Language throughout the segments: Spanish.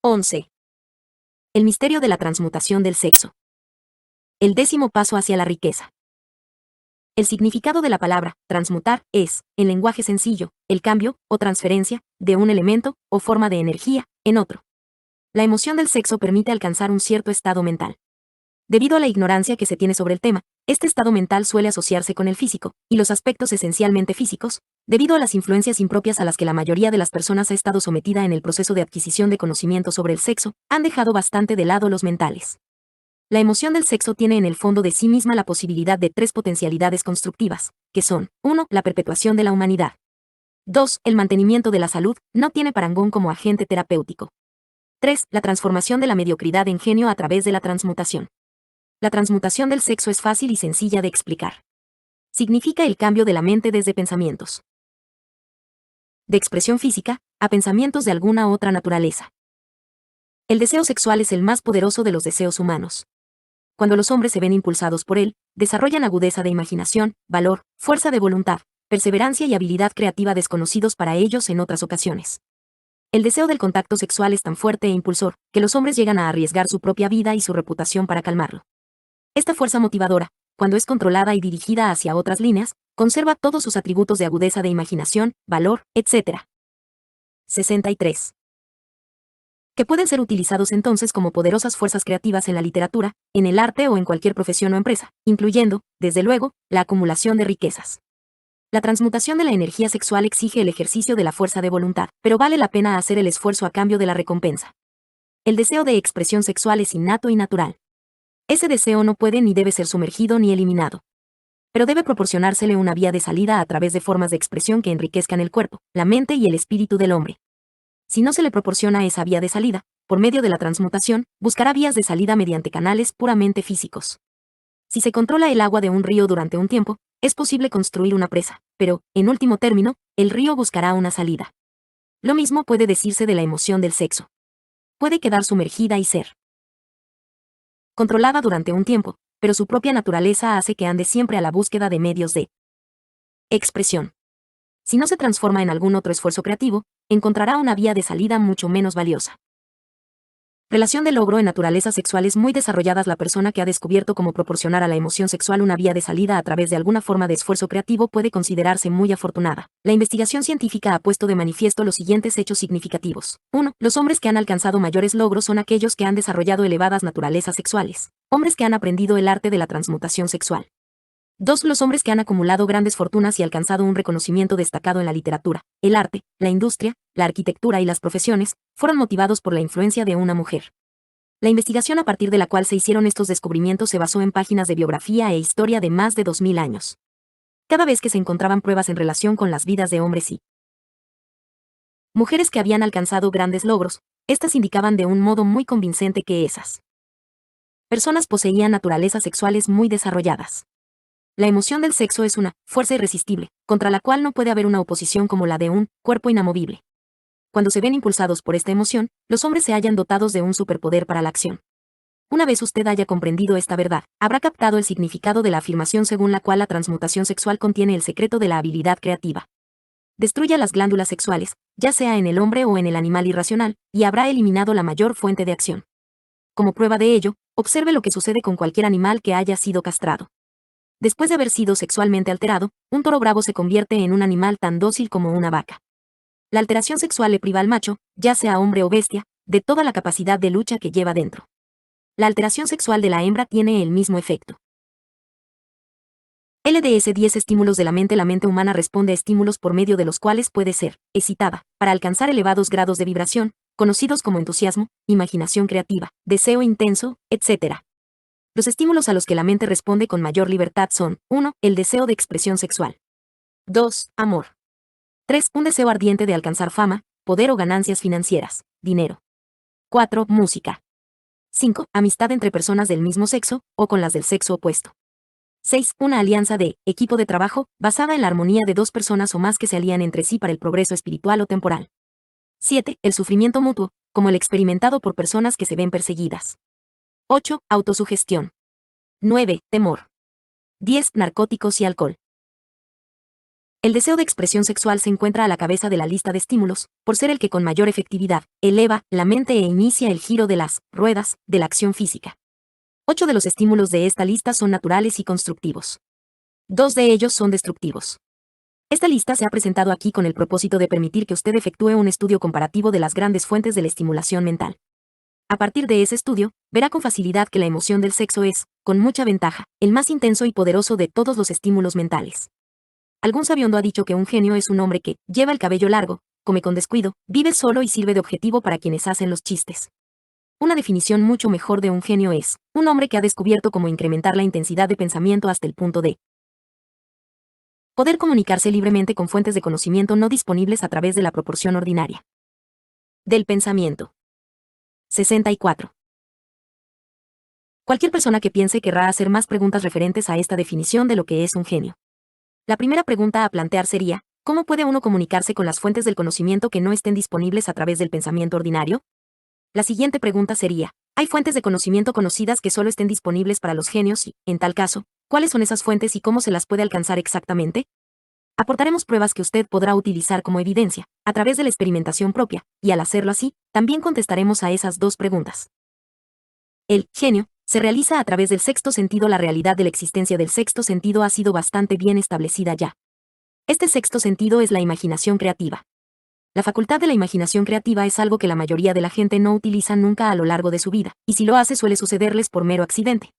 11. El misterio de la transmutación del sexo. El 10º paso hacia la riqueza. El significado de la palabra transmutar es, en lenguaje sencillo, el cambio o transferencia de un elemento o forma de energía en otro. La emoción del sexo permite alcanzar un cierto estado mental. Debido a la ignorancia que se tiene sobre el tema, este estado mental suele asociarse con el físico, y los aspectos esencialmente físicos, debido a las influencias impropias a las que la mayoría de las personas ha estado sometida en el proceso de adquisición de conocimiento sobre el sexo, han dejado bastante de lado los mentales. La emoción del sexo tiene en el fondo de sí misma la posibilidad de 3 potencialidades constructivas, que son: 1. La perpetuación de la humanidad. 2. El mantenimiento de la salud, no tiene parangón como agente terapéutico. 3. La transformación de la mediocridad en genio a través de la transmutación. La transmutación del sexo es fácil y sencilla de explicar. Significa el cambio de la mente desde pensamientos de expresión física a pensamientos de alguna otra naturaleza. El deseo sexual es el más poderoso de los deseos humanos. Cuando los hombres se ven impulsados por él, desarrollan agudeza de imaginación, valor, fuerza de voluntad, perseverancia y habilidad creativa desconocidos para ellos en otras ocasiones. El deseo del contacto sexual es tan fuerte e impulsor, que los hombres llegan a arriesgar su propia vida y su reputación para calmarlo. Esta fuerza motivadora, cuando es controlada y dirigida hacia otras líneas, conserva todos sus atributos de agudeza de imaginación, valor, etc. 63. Que pueden ser utilizados entonces como poderosas fuerzas creativas en la literatura, en el arte o en cualquier profesión o empresa, incluyendo, desde luego, la acumulación de riquezas. La transmutación de la energía sexual exige el ejercicio de la fuerza de voluntad, pero vale la pena hacer el esfuerzo a cambio de la recompensa. El deseo de expresión sexual es innato y natural. Ese deseo no puede ni debe ser sumergido ni eliminado. Pero debe proporcionársele una vía de salida a través de formas de expresión que enriquezcan el cuerpo, la mente y el espíritu del hombre. Si no se le proporciona esa vía de salida, por medio de la transmutación, buscará vías de salida mediante canales puramente físicos. Si se controla el agua de un río durante un tiempo, es posible construir una presa, pero, en último término, el río buscará una salida. Lo mismo puede decirse de la emoción del sexo. Puede quedar sumergida y ser controlada durante un tiempo, pero su propia naturaleza hace que ande siempre a la búsqueda de medios de expresión. Si no se transforma en algún otro esfuerzo creativo, encontrará una vía de salida mucho menos valiosa. Relación de logro en naturalezas sexuales muy desarrolladas. La persona que ha descubierto cómo proporcionar a la emoción sexual una vía de salida a través de alguna forma de esfuerzo creativo puede considerarse muy afortunada. La investigación científica ha puesto de manifiesto los siguientes hechos significativos. 1. Los hombres que han alcanzado mayores logros son aquellos que han desarrollado elevadas naturalezas sexuales. Hombres que han aprendido el arte de la transmutación sexual. 2. Los hombres que han acumulado grandes fortunas y alcanzado un reconocimiento destacado en la literatura, el arte, la industria, la arquitectura y las profesiones, fueron motivados por la influencia de una mujer. La investigación a partir de la cual se hicieron estos descubrimientos se basó en páginas de biografía e historia de más de 2000 años. Cada vez que se encontraban pruebas en relación con las vidas de hombres y mujeres que habían alcanzado grandes logros, estas indicaban de un modo muy convincente que esas personas poseían naturalezas sexuales muy desarrolladas. La emoción del sexo es una fuerza irresistible, contra la cual no puede haber una oposición como la de un cuerpo inamovible. Cuando se ven impulsados por esta emoción, los hombres se hallan dotados de un superpoder para la acción. Una vez usted haya comprendido esta verdad, habrá captado el significado de la afirmación según la cual la transmutación sexual contiene el secreto de la habilidad creativa. Destruya las glándulas sexuales, ya sea en el hombre o en el animal irracional, y habrá eliminado la mayor fuente de acción. Como prueba de ello, observe lo que sucede con cualquier animal que haya sido castrado. Después de haber sido sexualmente alterado, un toro bravo se convierte en un animal tan dócil como una vaca. La alteración sexual le priva al macho, ya sea hombre o bestia, de toda la capacidad de lucha que lleva dentro. La alteración sexual de la hembra tiene el mismo efecto. LDS 10 estímulos de la mente. La mente humana responde a estímulos por medio de los cuales puede ser excitada, para alcanzar elevados grados de vibración, conocidos como entusiasmo, imaginación creativa, deseo intenso, etc. Los estímulos a los que la mente responde con mayor libertad son: 1. El deseo de expresión sexual. 2. Amor. 3. Un deseo ardiente de alcanzar fama, poder o ganancias financieras, dinero. 4. Música. 5. Amistad entre personas del mismo sexo, o con las del sexo opuesto. 6. Una alianza de equipo de trabajo, basada en la armonía de dos personas o más que se alían entre sí para el progreso espiritual o temporal. 7. El sufrimiento mutuo, como el experimentado por personas que se ven perseguidas. 8. Autosugestión. 9. Temor. 10. Narcóticos y alcohol. El deseo de expresión sexual se encuentra a la cabeza de la lista de estímulos, por ser el que con mayor efectividad eleva la mente e inicia el giro de las ruedas de la acción física. 8 de los estímulos de esta lista son naturales y constructivos. 2 de ellos son destructivos. Esta lista se ha presentado aquí con el propósito de permitir que usted efectúe un estudio comparativo de las grandes fuentes de la estimulación mental. A partir de ese estudio, verá con facilidad que la emoción del sexo es, con mucha ventaja, el más intenso y poderoso de todos los estímulos mentales. Algún sabiondo ha dicho que un genio es un hombre que lleva el cabello largo, come con descuido, vive solo y sirve de objetivo para quienes hacen los chistes. Una definición mucho mejor de un genio es un hombre que ha descubierto cómo incrementar la intensidad de pensamiento hasta el punto de poder comunicarse libremente con fuentes de conocimiento no disponibles a través de la proporción ordinaria del pensamiento. 64. Cualquier persona que piense querrá hacer más preguntas referentes a esta definición de lo que es un genio. La primera pregunta a plantear sería, ¿cómo puede uno comunicarse con las fuentes del conocimiento que no estén disponibles a través del pensamiento ordinario? La siguiente pregunta sería, ¿hay fuentes de conocimiento conocidas que solo estén disponibles para los genios y, en tal caso, cuáles son esas fuentes y cómo se las puede alcanzar exactamente? Aportaremos pruebas que usted podrá utilizar como evidencia, a través de la experimentación propia, y al hacerlo así, también contestaremos a esas dos preguntas. El genio se realiza a través del sexto sentido. La realidad de la existencia del sexto sentido ha sido bastante bien establecida ya. Este sexto sentido es la imaginación creativa. La facultad de la imaginación creativa es algo que la mayoría de la gente no utiliza nunca a lo largo de su vida, y si lo hace suele sucederles por mero accidente.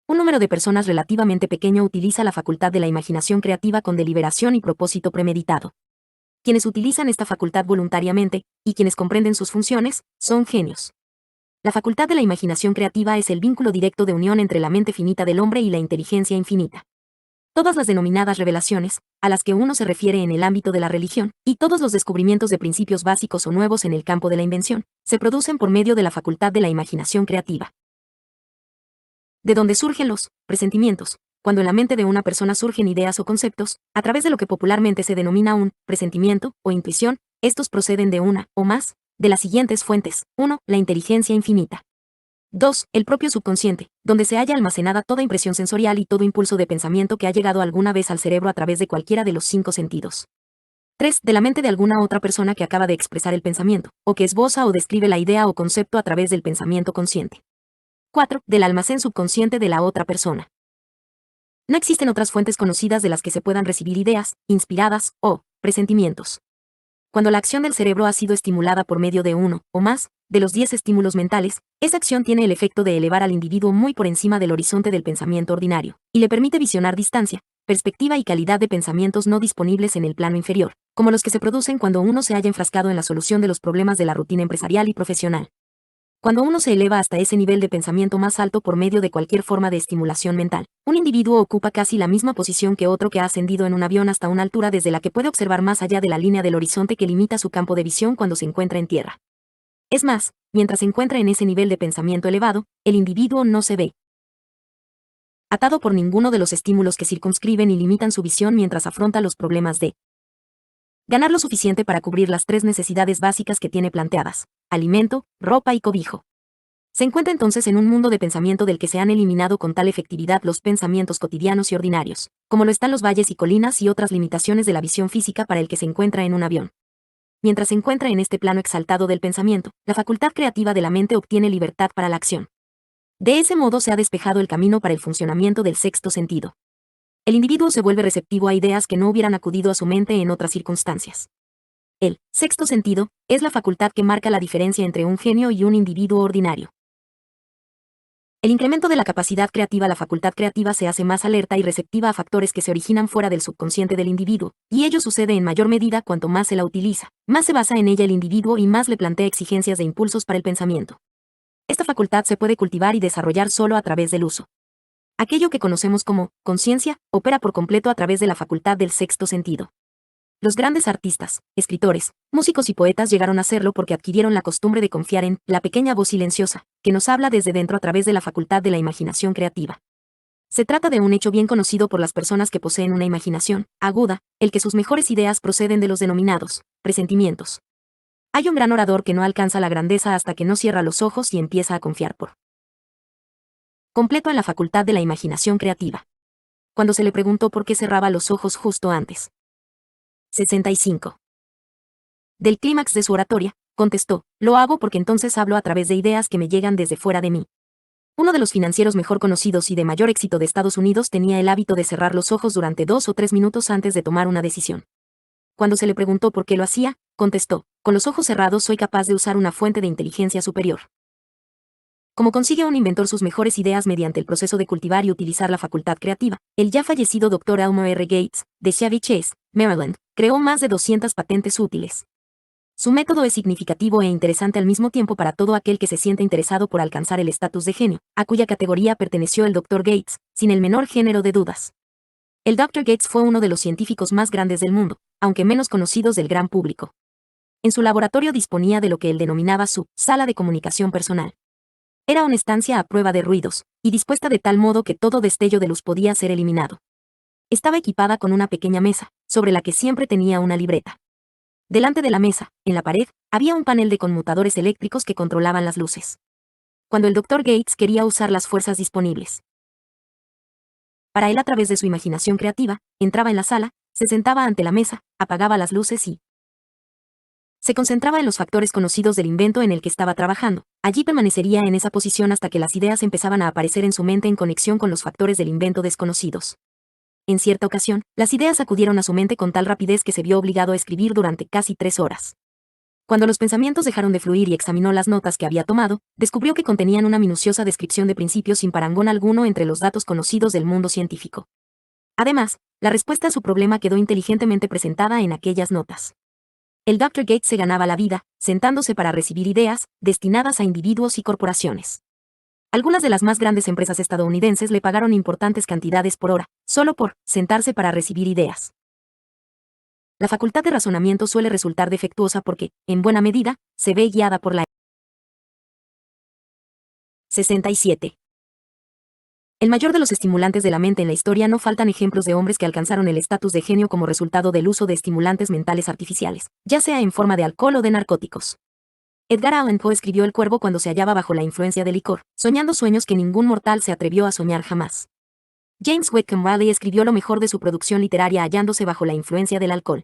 Un número de personas relativamente pequeño utiliza la facultad de la imaginación creativa con deliberación y propósito premeditado. Quienes utilizan esta facultad voluntariamente, y quienes comprenden sus funciones, son genios. La facultad de la imaginación creativa es el vínculo directo de unión entre la mente finita del hombre y la inteligencia infinita. Todas las denominadas revelaciones, a las que uno se refiere en el ámbito de la religión, y todos los descubrimientos de principios básicos o nuevos en el campo de la invención, se producen por medio de la facultad de la imaginación creativa. De donde surgen los presentimientos. Cuando en la mente de una persona surgen ideas o conceptos, a través de lo que popularmente se denomina un presentimiento o intuición, estos proceden de una, o más, de las siguientes fuentes. 1. La inteligencia infinita. 2. El propio subconsciente, donde se halla almacenada toda impresión sensorial y todo impulso de pensamiento que ha llegado alguna vez al cerebro a través de cualquiera de los 5 sentidos. 3. De la mente de alguna otra persona que acaba de expresar el pensamiento, o que esboza o describe la idea o concepto a través del pensamiento consciente. 4. Del almacén subconsciente de la otra persona. No existen otras fuentes conocidas de las que se puedan recibir ideas, inspiradas, o presentimientos. Cuando la acción del cerebro ha sido estimulada por medio de uno, o más, de los 10 estímulos mentales, esa acción tiene el efecto de elevar al individuo muy por encima del horizonte del pensamiento ordinario, y le permite visionar distancia, perspectiva y calidad de pensamientos no disponibles en el plano inferior, como los que se producen cuando uno se halla enfrascado en la solución de los problemas de la rutina empresarial y profesional. Cuando uno se eleva hasta ese nivel de pensamiento más alto por medio de cualquier forma de estimulación mental, un individuo ocupa casi la misma posición que otro que ha ascendido en un avión hasta una altura desde la que puede observar más allá de la línea del horizonte que limita su campo de visión cuando se encuentra en tierra. Es más, mientras se encuentra en ese nivel de pensamiento elevado, el individuo no se ve atado por ninguno de los estímulos que circunscriben y limitan su visión mientras afronta los problemas de ganar lo suficiente para cubrir las 3 necesidades básicas que tiene planteadas: alimento, ropa y cobijo. Se encuentra entonces en un mundo de pensamiento del que se han eliminado con tal efectividad los pensamientos cotidianos y ordinarios, como lo están los valles y colinas y otras limitaciones de la visión física para el que se encuentra en un avión. Mientras se encuentra en este plano exaltado del pensamiento, la facultad creativa de la mente obtiene libertad para la acción. De ese modo se ha despejado el camino para el funcionamiento del sexto sentido. El individuo se vuelve receptivo a ideas que no hubieran acudido a su mente en otras circunstancias. El sexto sentido es la facultad que marca la diferencia entre un genio y un individuo ordinario. El incremento de la capacidad creativa. La facultad creativa se hace más alerta y receptiva a factores que se originan fuera del subconsciente del individuo, y ello sucede en mayor medida cuanto más se la utiliza, más se basa en ella el individuo y más le plantea exigencias de impulsos para el pensamiento. Esta facultad se puede cultivar y desarrollar solo a través del uso. Aquello que conocemos como conciencia opera por completo a través de la facultad del sexto sentido. Los grandes artistas, escritores, músicos y poetas llegaron a serlo porque adquirieron la costumbre de confiar en la pequeña voz silenciosa, que nos habla desde dentro a través de la facultad de la imaginación creativa. Se trata de un hecho bien conocido por las personas que poseen una imaginación aguda, el que sus mejores ideas proceden de los denominados presentimientos. Hay un gran orador que no alcanza la grandeza hasta que no cierra los ojos y empieza a confiar por completo en la facultad de la imaginación creativa. Cuando se le preguntó por qué cerraba los ojos justo antes 65. Del clímax de su oratoria, contestó, lo hago porque entonces hablo a través de ideas que me llegan desde fuera de mí. Uno de los financieros mejor conocidos y de mayor éxito de Estados Unidos tenía el hábito de cerrar los ojos durante 2 o 3 minutos antes de tomar una decisión. Cuando se le preguntó por qué lo hacía, contestó, con los ojos cerrados soy capaz de usar una fuente de inteligencia superior. Como consigue un inventor sus mejores ideas mediante el proceso de cultivar y utilizar la facultad creativa, el ya fallecido Dr. Elmer R. Gates, de Chevy Chase, Maryland, creó más de 200 patentes útiles. Su método es significativo e interesante al mismo tiempo para todo aquel que se siente interesado por alcanzar el estatus de genio, a cuya categoría perteneció el Dr. Gates, sin el menor género de dudas. El Dr. Gates fue uno de los científicos más grandes del mundo, aunque menos conocidos del gran público. En su laboratorio disponía de lo que él denominaba su sala de comunicación personal. Era una estancia a prueba de ruidos, y dispuesta de tal modo que todo destello de luz podía ser eliminado. Estaba equipada con una pequeña mesa, sobre la que siempre tenía una libreta. Delante de la mesa, en la pared, había un panel de conmutadores eléctricos que controlaban las luces. Cuando el Dr. Gates quería usar las fuerzas disponibles para él a través de su imaginación creativa, entraba en la sala, se sentaba ante la mesa, apagaba las luces y se concentraba en los factores conocidos del invento en el que estaba trabajando. Allí permanecería en esa posición hasta que las ideas empezaban a aparecer en su mente en conexión con los factores del invento desconocidos. En cierta ocasión, las ideas acudieron a su mente con tal rapidez que se vio obligado a escribir durante casi 3 horas. Cuando los pensamientos dejaron de fluir y examinó las notas que había tomado, descubrió que contenían una minuciosa descripción de principios sin parangón alguno entre los datos conocidos del mundo científico. Además, la respuesta a su problema quedó inteligentemente presentada en aquellas notas. El Dr. Gates se ganaba la vida, sentándose para recibir ideas, destinadas a individuos y corporaciones. Algunas de las más grandes empresas estadounidenses le pagaron importantes cantidades por hora, solo por sentarse para recibir ideas. La facultad de razonamiento suele resultar defectuosa porque, en buena medida, se ve guiada por la 67. El mayor de los estimulantes de la mente en la historia no faltan ejemplos de hombres que alcanzaron el estatus de genio como resultado del uso de estimulantes mentales artificiales, ya sea en forma de alcohol o de narcóticos. Edgar Allan Poe escribió El Cuervo cuando se hallaba bajo la influencia del licor, soñando sueños que ningún mortal se atrevió a soñar jamás. James Whitcomb Riley escribió lo mejor de su producción literaria hallándose bajo la influencia del alcohol.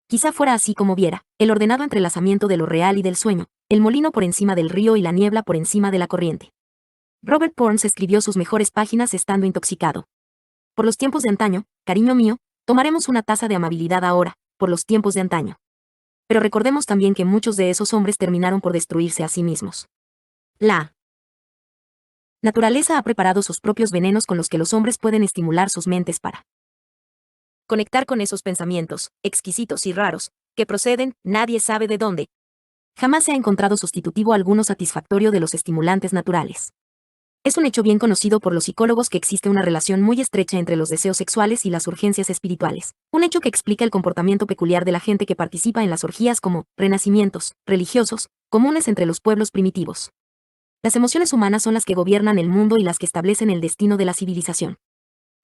Quizá fuera así como viera, el ordenado entrelazamiento de lo real y del sueño, el molino por encima del río y la niebla por encima de la corriente. Robert Burns escribió sus mejores páginas estando intoxicado. Por los tiempos de antaño, cariño mío, tomaremos una taza de amabilidad ahora, por los tiempos de antaño. Pero recordemos también que muchos de esos hombres terminaron por destruirse a sí mismos. La naturaleza ha preparado sus propios venenos con los que los hombres pueden estimular sus mentes para conectar con esos pensamientos, exquisitos y raros, que proceden, nadie sabe de dónde. Jamás se ha encontrado sustitutivo alguno satisfactorio de los estimulantes naturales. Es un hecho bien conocido por los psicólogos que existe una relación muy estrecha entre los deseos sexuales y las urgencias espirituales, un hecho que explica el comportamiento peculiar de la gente que participa en las orgías como renacimientos religiosos, comunes entre los pueblos primitivos. Las emociones humanas son las que gobiernan el mundo y las que establecen el destino de la civilización.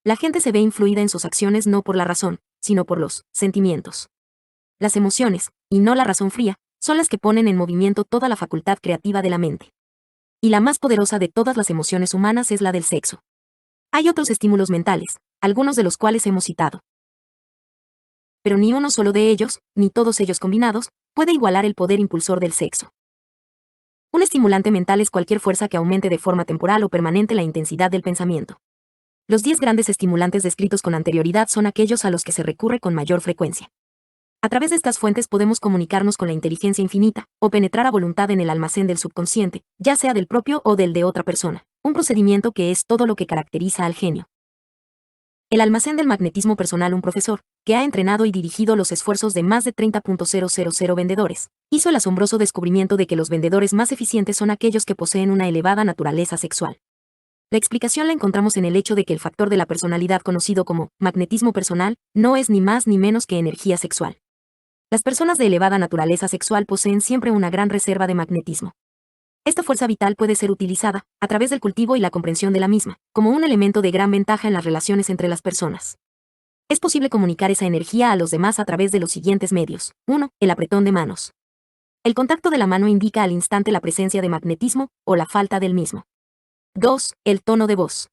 La gente se ve influida en sus acciones no por la razón, sino por los sentimientos. Las emociones, y no la razón fría, son las que ponen en movimiento toda la facultad creativa de la mente. Y la más poderosa de todas las emociones humanas es la del sexo. Hay otros estímulos mentales, algunos de los cuales hemos citado. Pero ni uno solo de ellos, ni todos ellos combinados, puede igualar el poder impulsor del sexo. Un estimulante mental es cualquier fuerza que aumente de forma temporal o permanente la intensidad del pensamiento. Los 10 grandes estimulantes descritos con anterioridad son aquellos a los que se recurre con mayor frecuencia. A través de estas fuentes podemos comunicarnos con la inteligencia infinita, o penetrar a voluntad en el almacén del subconsciente, ya sea del propio o del de otra persona, un procedimiento que es todo lo que caracteriza al genio. El almacén del magnetismo personal. Un profesor, que ha entrenado y dirigido los esfuerzos de más de 30.000 vendedores, hizo el asombroso descubrimiento de que los vendedores más eficientes son aquellos que poseen una elevada naturaleza sexual. La explicación la encontramos en el hecho de que el factor de la personalidad conocido como magnetismo personal no es ni más ni menos que energía sexual. Las personas de elevada naturaleza sexual poseen siempre una gran reserva de magnetismo. Esta fuerza vital puede ser utilizada, a través del cultivo y la comprensión de la misma, como un elemento de gran ventaja en las relaciones entre las personas. Es posible comunicar esa energía a los demás a través de los siguientes medios. 1. El apretón de manos. El contacto de la mano indica al instante la presencia de magnetismo, o la falta del mismo. 2. El tono de voz.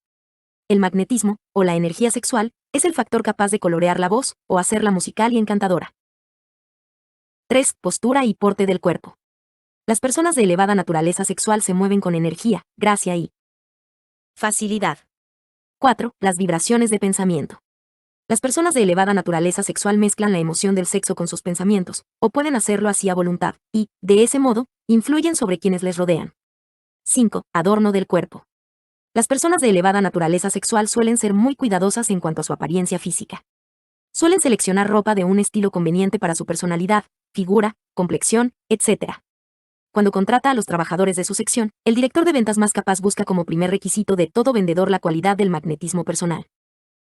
El magnetismo, o la energía sexual, es el factor capaz de colorear la voz, o hacerla musical y encantadora. 3. Postura y porte del cuerpo. Las personas de elevada naturaleza sexual se mueven con energía, gracia y facilidad. 4. Las vibraciones de pensamiento. Las personas de elevada naturaleza sexual mezclan la emoción del sexo con sus pensamientos, o pueden hacerlo así a voluntad, y, de ese modo, influyen sobre quienes les rodean. 5. Adorno del cuerpo. Las personas de elevada naturaleza sexual suelen ser muy cuidadosas en cuanto a su apariencia física. Suelen seleccionar ropa de un estilo conveniente para su personalidad, figura, complexión, etc. Cuando contrata a los trabajadores de su sección, el director de ventas más capaz busca como primer requisito de todo vendedor la cualidad del magnetismo personal.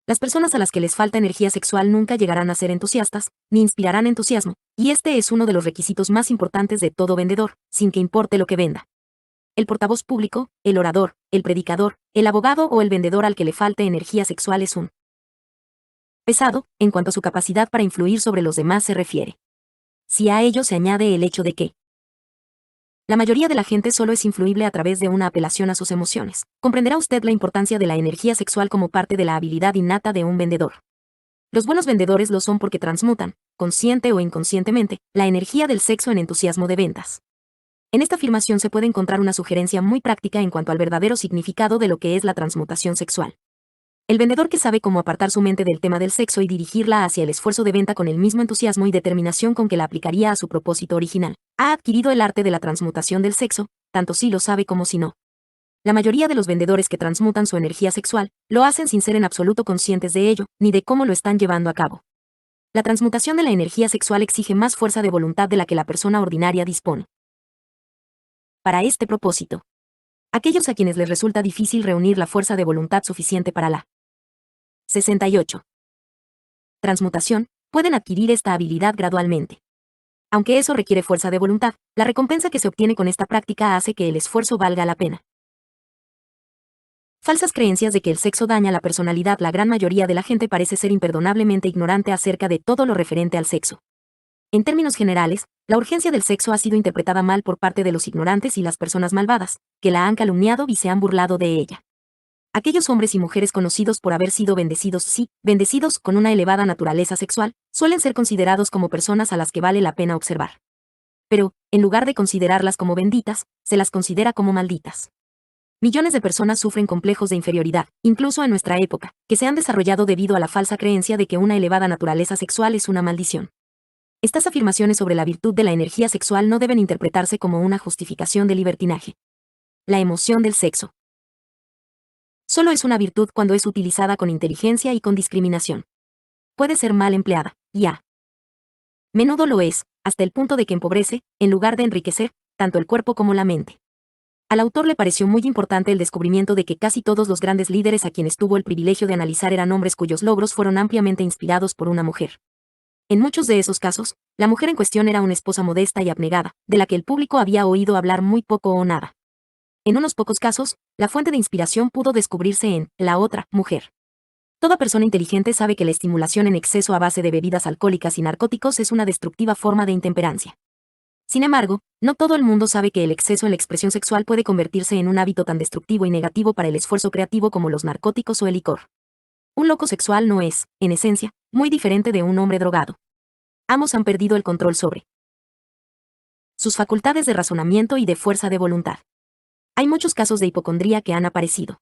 Las personas a las que les falta energía sexual nunca llegarán a ser entusiastas, ni inspirarán entusiasmo, y este es uno de los requisitos más importantes de todo vendedor, sin que importe lo que venda. El portavoz público, el orador, el predicador, el abogado o el vendedor al que le falte energía sexual es un pesado, en cuanto a su capacidad para influir sobre los demás se refiere. Si a ello se añade el hecho de que la mayoría de la gente solo es influible a través de una apelación a sus emociones, comprenderá usted la importancia de la energía sexual como parte de la habilidad innata de un vendedor. Los buenos vendedores lo son porque transmutan, consciente o inconscientemente, la energía del sexo en entusiasmo de ventas. En esta afirmación se puede encontrar una sugerencia muy práctica en cuanto al verdadero significado de lo que es la transmutación sexual. El vendedor que sabe cómo apartar su mente del tema del sexo y dirigirla hacia el esfuerzo de venta con el mismo entusiasmo y determinación con que la aplicaría a su propósito original, ha adquirido el arte de la transmutación del sexo, tanto si lo sabe como si no. La mayoría de los vendedores que transmutan su energía sexual, lo hacen sin ser en absoluto conscientes de ello, ni de cómo lo están llevando a cabo. La transmutación de la energía sexual exige más fuerza de voluntad de la que la persona ordinaria dispone. Para este propósito, aquellos a quienes les resulta difícil reunir la fuerza de voluntad suficiente para la 68. Transmutación, pueden adquirir esta habilidad gradualmente. Aunque eso requiere fuerza de voluntad, la recompensa que se obtiene con esta práctica hace que el esfuerzo valga la pena. Falsas creencias de que el sexo daña la personalidad. La gran mayoría de la gente parece ser imperdonablemente ignorante acerca de todo lo referente al sexo. En términos generales, la urgencia del sexo ha sido interpretada mal por parte de los ignorantes y las personas malvadas, que la han calumniado y se han burlado de ella. Aquellos hombres y mujeres conocidos por haber sido bendecidos con una elevada naturaleza sexual, suelen ser considerados como personas a las que vale la pena observar. Pero, en lugar de considerarlas como benditas, se las considera como malditas. Millones de personas sufren complejos de inferioridad, incluso en nuestra época, que se han desarrollado debido a la falsa creencia de que una elevada naturaleza sexual es una maldición. Estas afirmaciones sobre la virtud de la energía sexual no deben interpretarse como una justificación de libertinaje. La emoción del sexo solo es una virtud cuando es utilizada con inteligencia y con discriminación. Puede ser mal empleada, y a menudo lo es, hasta el punto de que empobrece, en lugar de enriquecer, tanto el cuerpo como la mente. Al autor le pareció muy importante el descubrimiento de que casi todos los grandes líderes a quienes tuvo el privilegio de analizar eran hombres cuyos logros fueron ampliamente inspirados por una mujer. En muchos de esos casos, la mujer en cuestión era una esposa modesta y abnegada, de la que el público había oído hablar muy poco o nada. En unos pocos casos, la fuente de inspiración pudo descubrirse en la otra mujer. Toda persona inteligente sabe que la estimulación en exceso a base de bebidas alcohólicas y narcóticos es una destructiva forma de intemperancia. Sin embargo, no todo el mundo sabe que el exceso en la expresión sexual puede convertirse en un hábito tan destructivo y negativo para el esfuerzo creativo como los narcóticos o el licor. Un loco sexual no es, en esencia, muy diferente de un hombre drogado. Ambos han perdido el control sobre sus facultades de razonamiento y de fuerza de voluntad. Hay muchos casos de hipocondría que han aparecido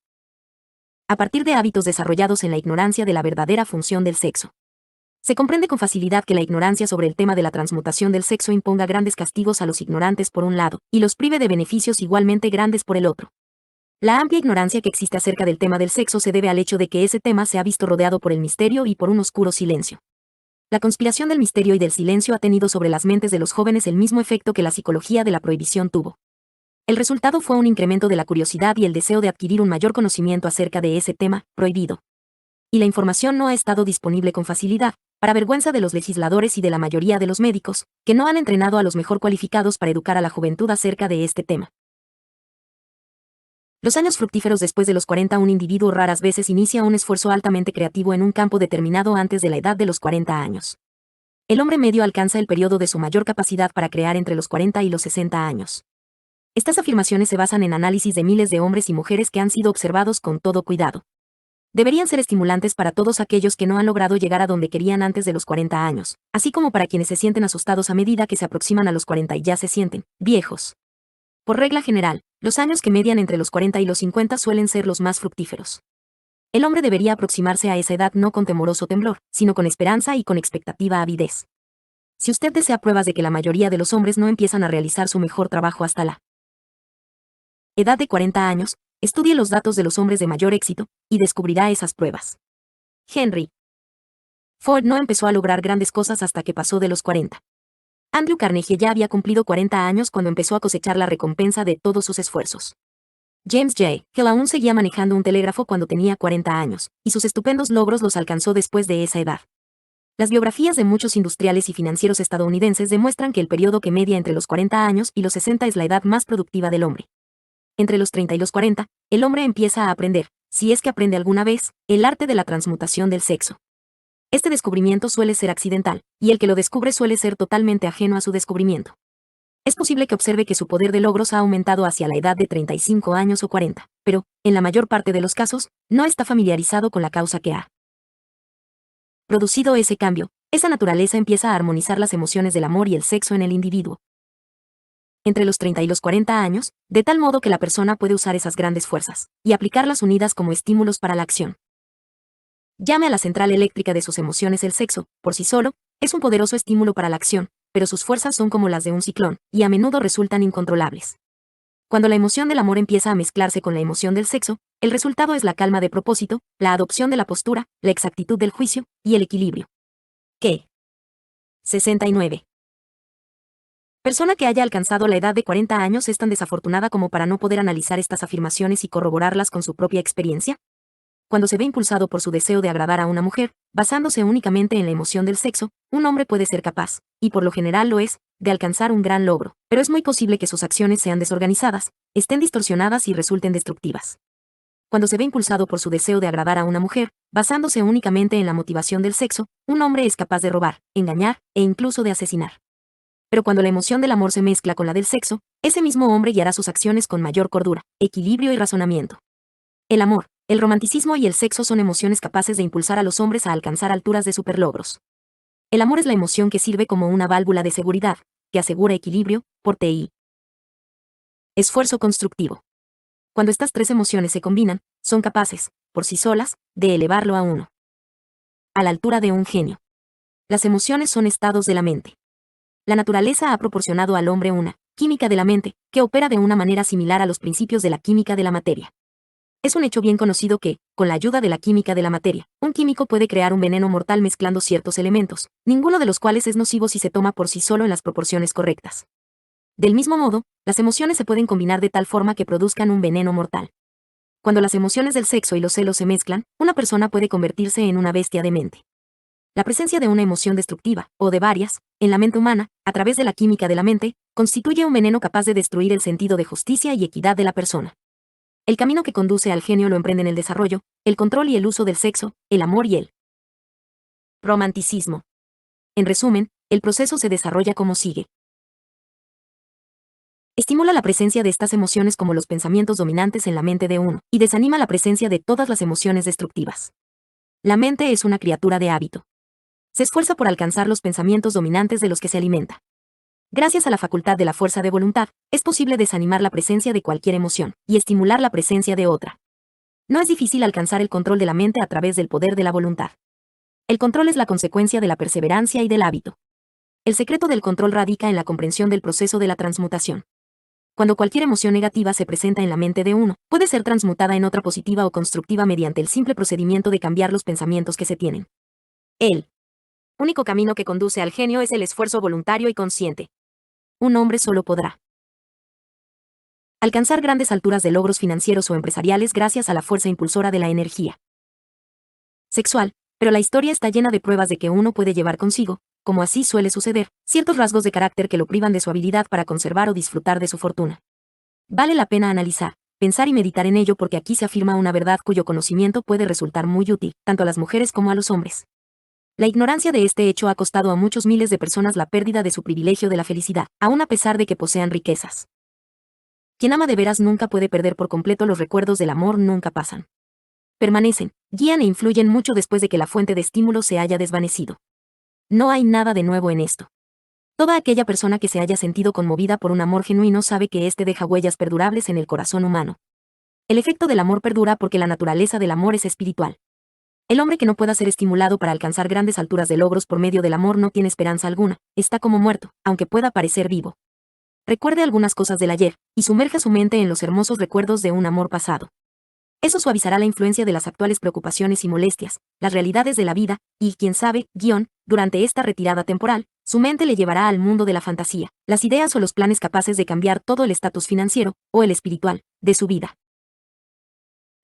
a partir de hábitos desarrollados en la ignorancia de la verdadera función del sexo. Se comprende con facilidad que la ignorancia sobre el tema de la transmutación del sexo imponga grandes castigos a los ignorantes por un lado, y los prive de beneficios igualmente grandes por el otro. La amplia ignorancia que existe acerca del tema del sexo se debe al hecho de que ese tema se ha visto rodeado por el misterio y por un oscuro silencio. La conspiración del misterio y del silencio ha tenido sobre las mentes de los jóvenes el mismo efecto que la psicología de la prohibición tuvo. El resultado fue un incremento de la curiosidad y el deseo de adquirir un mayor conocimiento acerca de ese tema prohibido. Y la información no ha estado disponible con facilidad, para vergüenza de los legisladores y de la mayoría de los médicos, que no han entrenado a los mejor cualificados para educar a la juventud acerca de este tema. Los años fructíferos después de los 40. Un individuo raras veces inicia un esfuerzo altamente creativo en un campo determinado antes de la edad de los 40 años. El hombre medio alcanza el periodo de su mayor capacidad para crear entre los 40 y los 60 años. Estas afirmaciones se basan en análisis de miles de hombres y mujeres que han sido observados con todo cuidado. Deberían ser estimulantes para todos aquellos que no han logrado llegar a donde querían antes de los 40 años, así como para quienes se sienten asustados a medida que se aproximan a los 40 y ya se sienten viejos. Por regla general, los años que median entre los 40 y los 50 suelen ser los más fructíferos. El hombre debería aproximarse a esa edad no con temoroso temblor, sino con esperanza y con expectativa avidez. Si usted desea pruebas de que la mayoría de los hombres no empiezan a realizar su mejor trabajo hasta la edad de 40 años, estudie los datos de los hombres de mayor éxito, y descubrirá esas pruebas. Henry Ford no empezó a lograr grandes cosas hasta que pasó de los 40. Andrew Carnegie ya había cumplido 40 años cuando empezó a cosechar la recompensa de todos sus esfuerzos. James J. Hill aún seguía manejando un telégrafo cuando tenía 40 años, y sus estupendos logros los alcanzó después de esa edad. Las biografías de muchos industriales y financieros estadounidenses demuestran que el periodo que media entre los 40 años y los 60 es la edad más productiva del hombre. Entre los 30 y los 40, el hombre empieza a aprender, si es que aprende alguna vez, el arte de la transmutación del sexo. Este descubrimiento suele ser accidental, y el que lo descubre suele ser totalmente ajeno a su descubrimiento. Es posible que observe que su poder de logros ha aumentado hacia la edad de 35 años o 40, pero, en la mayor parte de los casos, no está familiarizado con la causa que ha producido ese cambio. Esa naturaleza empieza a armonizar las emociones del amor y el sexo en el individuo entre los 30 y los 40 años, de tal modo que la persona puede usar esas grandes fuerzas y aplicarlas unidas como estímulos para la acción. Llame a la central eléctrica de sus emociones. El sexo, por sí solo, es un poderoso estímulo para la acción, pero sus fuerzas son como las de un ciclón, y a menudo resultan incontrolables. Cuando la emoción del amor empieza a mezclarse con la emoción del sexo, el resultado es la calma de propósito, la adopción de la postura, la exactitud del juicio, y el equilibrio. ¿Qué? 69. Persona que haya alcanzado la edad de 40 años es tan desafortunada como para no poder analizar estas afirmaciones y corroborarlas con su propia experiencia. Cuando se ve impulsado por su deseo de agradar a una mujer, basándose únicamente en la emoción del sexo, un hombre puede ser capaz, y por lo general lo es, de alcanzar un gran logro, pero es muy posible que sus acciones sean desorganizadas, estén distorsionadas y resulten destructivas. Cuando se ve impulsado por su deseo de agradar a una mujer, basándose únicamente en la motivación del sexo, un hombre es capaz de robar, engañar, e incluso de asesinar. Pero cuando la emoción del amor se mezcla con la del sexo, ese mismo hombre guiará sus acciones con mayor cordura, equilibrio y razonamiento. El amor, el romanticismo y el sexo son emociones capaces de impulsar a los hombres a alcanzar alturas de superlogros. El amor es la emoción que sirve como una válvula de seguridad, que asegura equilibrio, porte y esfuerzo constructivo. Cuando estas tres emociones se combinan, son capaces, por sí solas, de elevarlo a uno a la altura de un genio. Las emociones son estados de la mente. La naturaleza ha proporcionado al hombre una química de la mente, que opera de una manera similar a los principios de la química de la materia. Es un hecho bien conocido que, con la ayuda de la química de la materia, un químico puede crear un veneno mortal mezclando ciertos elementos, ninguno de los cuales es nocivo si se toma por sí solo en las proporciones correctas. Del mismo modo, las emociones se pueden combinar de tal forma que produzcan un veneno mortal. Cuando las emociones del sexo y los celos se mezclan, una persona puede convertirse en una bestia de mente. La presencia de una emoción destructiva, o de varias, en la mente humana, a través de la química de la mente, constituye un veneno capaz de destruir el sentido de justicia y equidad de la persona. El camino que conduce al genio lo emprenden el desarrollo, el control y el uso del sexo, el amor y el romanticismo. En resumen, el proceso se desarrolla como sigue. Estimula la presencia de estas emociones como los pensamientos dominantes en la mente de uno, y desanima la presencia de todas las emociones destructivas. La mente es una criatura de hábito. Se esfuerza por alcanzar los pensamientos dominantes de los que se alimenta. Gracias a la facultad de la fuerza de voluntad, es posible desanimar la presencia de cualquier emoción, y estimular la presencia de otra. No es difícil alcanzar el control de la mente a través del poder de la voluntad. El control es la consecuencia de la perseverancia y del hábito. El secreto del control radica en la comprensión del proceso de la transmutación. Cuando cualquier emoción negativa se presenta en la mente de uno, puede ser transmutada en otra positiva o constructiva mediante el simple procedimiento de cambiar los pensamientos que se tienen. El único camino que conduce al genio es el esfuerzo voluntario y consciente. Un hombre solo podrá alcanzar grandes alturas de logros financieros o empresariales gracias a la fuerza impulsora de la energía sexual, pero la historia está llena de pruebas de que uno puede llevar consigo, como así suele suceder, ciertos rasgos de carácter que lo privan de su habilidad para conservar o disfrutar de su fortuna. Vale la pena analizar, pensar y meditar en ello porque aquí se afirma una verdad cuyo conocimiento puede resultar muy útil, tanto a las mujeres como a los hombres. La ignorancia de este hecho ha costado a muchos miles de personas la pérdida de su privilegio de la felicidad, aun a pesar de que posean riquezas. Quien ama de veras nunca puede perder por completo los recuerdos del amor, nunca pasan. permanecen, guían e influyen mucho después de que la fuente de estímulo se haya desvanecido. No hay nada de nuevo en esto. Toda aquella persona que se haya sentido conmovida por un amor genuino sabe que éste deja huellas perdurables en el corazón humano. El efecto del amor perdura porque la naturaleza del amor es espiritual. El hombre que no pueda ser estimulado para alcanzar grandes alturas de logros por medio del amor no tiene esperanza alguna, está como muerto, aunque pueda parecer vivo. Recuerde algunas cosas del ayer, y sumerja su mente en los hermosos recuerdos de un amor pasado. Eso suavizará la influencia de las actuales preocupaciones y molestias, las realidades de la vida, y, quién sabe, durante esta retirada temporal, su mente le llevará al mundo de la fantasía, las ideas o los planes capaces de cambiar todo el estatus financiero, o el espiritual, de su vida.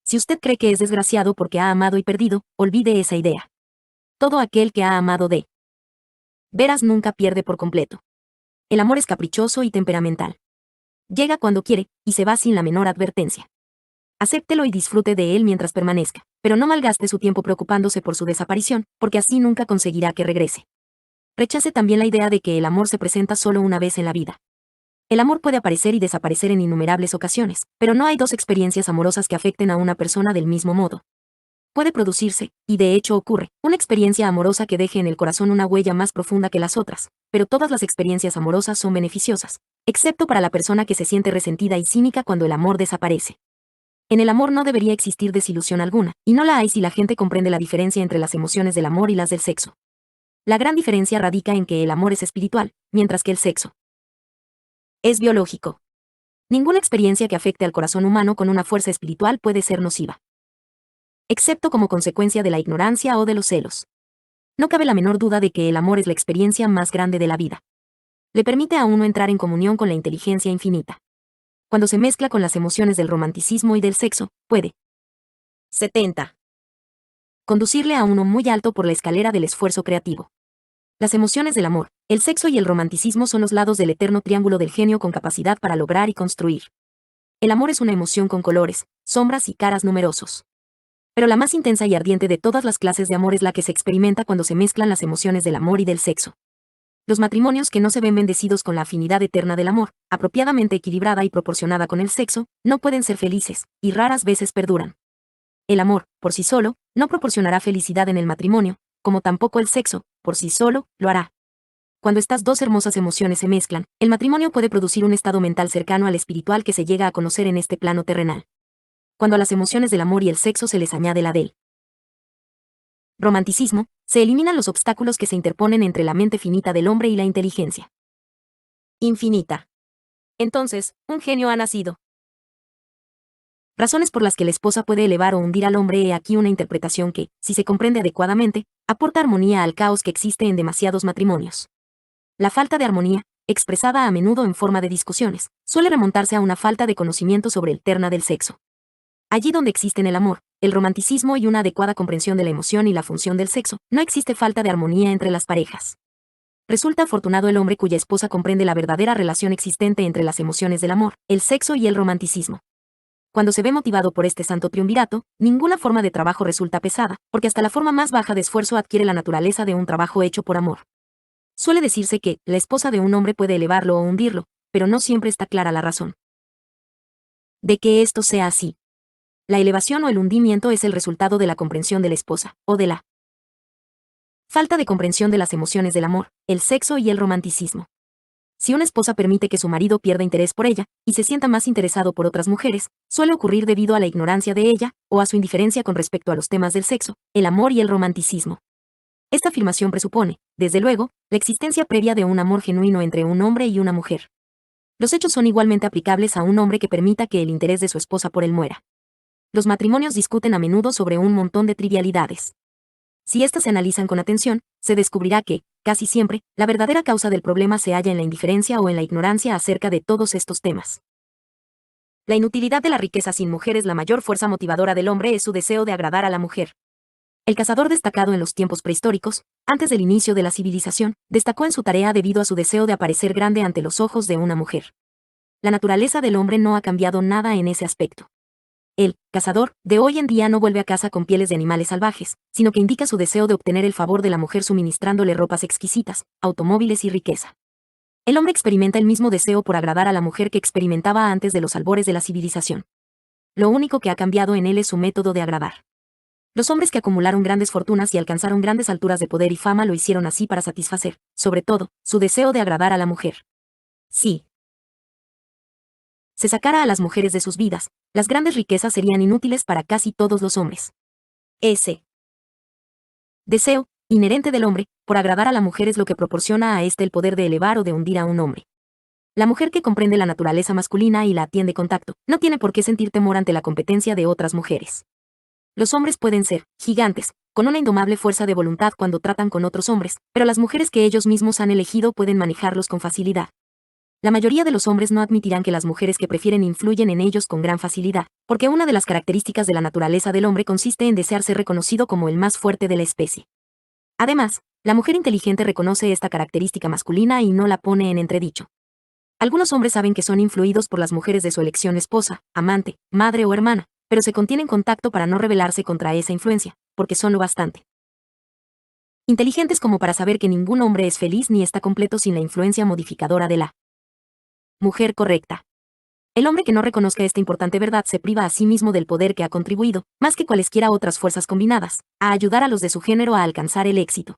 Si usted cree que es desgraciado porque ha amado y perdido, olvide esa idea. Todo aquel que ha amado de veras nunca pierde por completo. El amor es caprichoso y temperamental. Llega cuando quiere, y se va sin la menor advertencia. Acéptelo y disfrute de él mientras permanezca, pero no malgaste su tiempo preocupándose por su desaparición, porque así nunca conseguirá que regrese. Rechace también la idea de que el amor se presenta solo una vez en la vida. El amor puede aparecer y desaparecer en innumerables ocasiones, pero no hay dos experiencias amorosas que afecten a una persona del mismo modo. Puede producirse, y de hecho ocurre, una experiencia amorosa que deje en el corazón una huella más profunda que las otras, pero todas las experiencias amorosas son beneficiosas, excepto para la persona que se siente resentida y cínica cuando el amor desaparece. En el amor no debería existir desilusión alguna, y no la hay si la gente comprende la diferencia entre las emociones del amor y las del sexo. La gran diferencia radica en que el amor es espiritual, mientras que el sexo es biológico. Ninguna experiencia que afecte al corazón humano con una fuerza espiritual puede ser nociva, excepto como consecuencia de la ignorancia o de los celos. No cabe la menor duda de que el amor es la experiencia más grande de la vida. Le permite a uno entrar en comunión con la inteligencia infinita. Cuando se mezcla con las emociones del romanticismo y del sexo, puede 70. Conducirle a uno muy alto por la escalera del esfuerzo creativo. Las emociones del amor, el sexo y el romanticismo son los lados del eterno triángulo del genio con capacidad para lograr y construir. El amor es una emoción con colores, sombras y caras numerosos. Pero la más intensa y ardiente de todas las clases de amor es la que se experimenta cuando se mezclan las emociones del amor y del sexo. Los matrimonios que no se ven bendecidos con la afinidad eterna del amor, apropiadamente equilibrada y proporcionada con el sexo, no pueden ser felices, y raras veces perduran. El amor, por sí solo, no proporcionará felicidad en el matrimonio, como tampoco el sexo, por sí solo, lo hará. Cuando estas dos hermosas emociones se mezclan, el matrimonio puede producir un estado mental cercano al espiritual que se llega a conocer en este plano terrenal. Cuando a las emociones del amor y el sexo se les añade la del romanticismo, se eliminan los obstáculos que se interponen entre la mente finita del hombre y la inteligencia infinita. Entonces, un genio ha nacido. Razones por las que la esposa puede elevar o hundir al hombre. He aquí una interpretación que, si se comprende adecuadamente, aporta armonía al caos que existe en demasiados matrimonios. La falta de armonía, expresada a menudo en forma de discusiones, suele remontarse a una falta de conocimiento sobre el terna del sexo. Allí donde existen el amor, el romanticismo y una adecuada comprensión de la emoción y la función del sexo, no existe falta de armonía entre las parejas. Resulta afortunado el hombre cuya esposa comprende la verdadera relación existente entre las emociones del amor, el sexo y el romanticismo. Cuando se ve motivado por este santo triunvirato, ninguna forma de trabajo resulta pesada, porque hasta la forma más baja de esfuerzo adquiere la naturaleza de un trabajo hecho por amor. Suele decirse que la esposa de un hombre puede elevarlo o hundirlo, pero no siempre está clara la razón de que esto sea así. La elevación o el hundimiento es el resultado de la comprensión de la esposa, o de la falta de comprensión de las emociones del amor, el sexo y el romanticismo. Si una esposa permite que su marido pierda interés por ella, y se sienta más interesado por otras mujeres, suele ocurrir debido a la ignorancia de ella, o a su indiferencia con respecto a los temas del sexo, el amor y el romanticismo. Esta afirmación presupone, desde luego, la existencia previa de un amor genuino entre un hombre y una mujer. Los hechos son igualmente aplicables a un hombre que permita que el interés de su esposa por él muera. Los matrimonios discuten a menudo sobre un montón de trivialidades. Si éstas se analizan con atención, se descubrirá que, casi siempre, la verdadera causa del problema se halla en la indiferencia o en la ignorancia acerca de todos estos temas. La inutilidad de la riqueza sin mujer es la mayor fuerza motivadora del hombre, es su deseo de agradar a la mujer. El cazador destacado en los tiempos prehistóricos, antes del inicio de la civilización, destacó en su tarea debido a su deseo de aparecer grande ante los ojos de una mujer. La naturaleza del hombre no ha cambiado nada en ese aspecto. El cazador de hoy en día no vuelve a casa con pieles de animales salvajes, sino que indica su deseo de obtener el favor de la mujer suministrándole ropas exquisitas, automóviles y riqueza. El hombre experimenta el mismo deseo por agradar a la mujer que experimentaba antes de los albores de la civilización. Lo único que ha cambiado en él es su método de agradar. Los hombres que acumularon grandes fortunas y alcanzaron grandes alturas de poder y fama lo hicieron así para satisfacer, sobre todo, su deseo de agradar a la mujer. Sí. Se sacara a las mujeres de sus vidas, las grandes riquezas serían inútiles para casi todos los hombres. Ese deseo, inherente del hombre, por agradar a la mujer es lo que proporciona a éste el poder de elevar o de hundir a un hombre. La mujer que comprende la naturaleza masculina y la atiende con tacto, no tiene por qué sentir temor ante la competencia de otras mujeres. Los hombres pueden ser gigantes, con una indomable fuerza de voluntad cuando tratan con otros hombres, pero las mujeres que ellos mismos han elegido pueden manejarlos con facilidad. La mayoría de los hombres no admitirán que las mujeres que prefieren influyen en ellos con gran facilidad, porque una de las características de la naturaleza del hombre consiste en desear ser reconocido como el más fuerte de la especie. Además, la mujer inteligente reconoce esta característica masculina y no la pone en entredicho. Algunos hombres saben que son influidos por las mujeres de su elección esposa, amante, madre o hermana, pero se contienen con tacto para no rebelarse contra esa influencia, porque son lo bastante inteligentes como para saber que ningún hombre es feliz ni está completo sin la influencia modificadora de la mujer correcta. El hombre que no reconozca esta importante verdad se priva a sí mismo del poder que ha contribuido, más que cualesquiera otras fuerzas combinadas, a ayudar a los de su género a alcanzar el éxito.